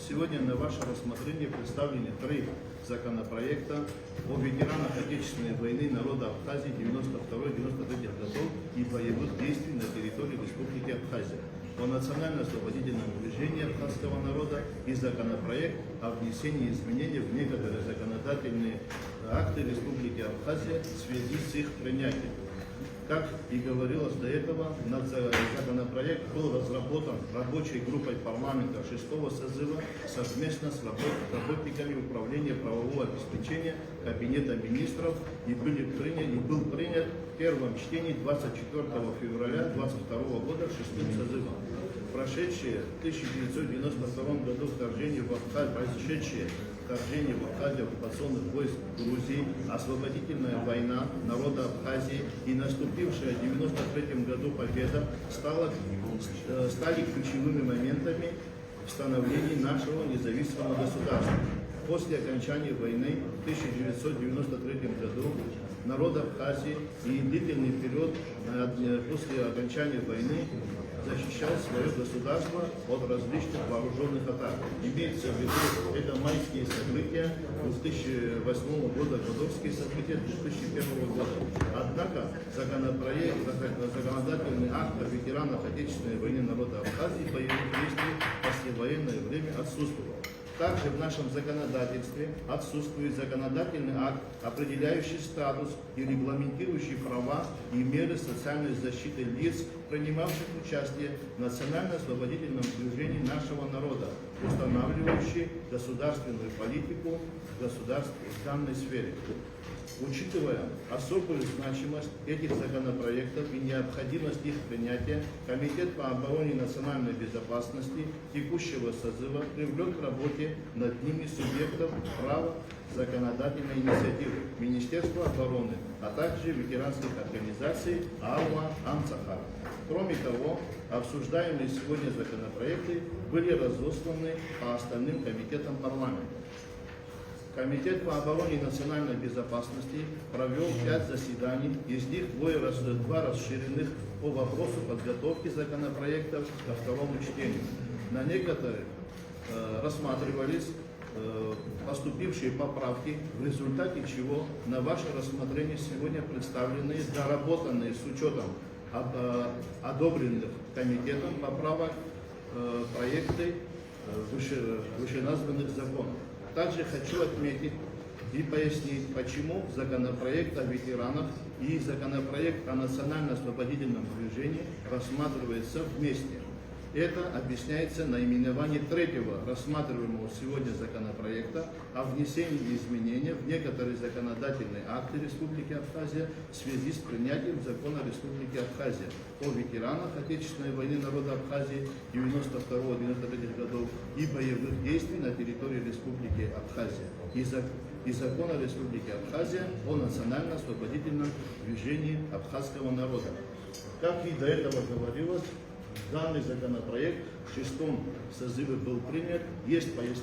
Сегодня на ваше рассмотрение представлены три законопроекта о ветеранах Отечественной войны народа Абхазии 92-93 годов и боевых действий на территории Республики Абхазия, о национально-освободительном движении абхазского народа и законопроект о внесении изменений в некоторые законодательные акты Республики Абхазия в связи с их принятием. Как и говорилось до этого, законопроект был разработан рабочей группой парламента 6-го созыва совместно с работниками Управления правового обеспечения Кабинета министров и был принят в первом чтении 24 февраля 2022 года 6-м созывом. Прошедшее в 1992 году вторжение в Абхазию оккупационных войск Грузии, освободительная война народа Абхазии и наступившая в 1993 году победа стали ключевыми моментами в становлении нашего независимого государства. После окончания войны в 1993 году народ Абхазии и длительный период после окончания войны защищал свое государство от различных вооруженных атак. Имеется в виду это майские события 2008 года, годовские события 2001 года. Однако законодательный акт о ветеранах Отечественной войны народа Абхазии боевых действий в послевоенное время отсутствовал. Также в нашем законодательстве отсутствует законодательный акт, определяющий статус и регламентирующий права и меры социальной защиты лиц, принимавших участие в национально-освободительном движении нашего народа, устанавливающий государственную политику в данной сфере. Учитывая особую значимость этих законопроектов и необходимость их принятия, Комитет по обороне и национальной безопасности текущего созыва привлек к работе над ними субъектов права законодательной инициативы Министерства обороны, а также ветеранских организаций АЛМА, АМЦАХАР. Кроме того, обсуждаемые сегодня законопроекты были разосланы по остальным комитетам парламента. Комитет по обороне и национальной безопасности провел 5 заседаний, из них 2 расширенных по вопросу подготовки законопроектов ко второму чтению. На некоторых рассматривались поступившие поправки, в результате чего на ваше рассмотрение сегодня представлены доработанные с учетом одобренных комитетом поправок проекты вышеназванных законов. Также хочу отметить и пояснить, почему законопроект о ветеранах и законопроект о национально-освободительном движении рассматриваются вместе. Это объясняется наименованием третьего рассматриваемого сегодня законопроекта о внесении изменений в некоторые законодательные акты Республики Абхазия в связи с принятием закона Республики Абхазия о ветеранах Отечественной войны народа Абхазии 92-93 годов и боевых действий на территории Республики Абхазия и закона Республики Абхазия о национально-освободительном движении абхазского народа. Как и до этого говорилось, данный законопроект в 6-м созыве был принят, есть пояснение.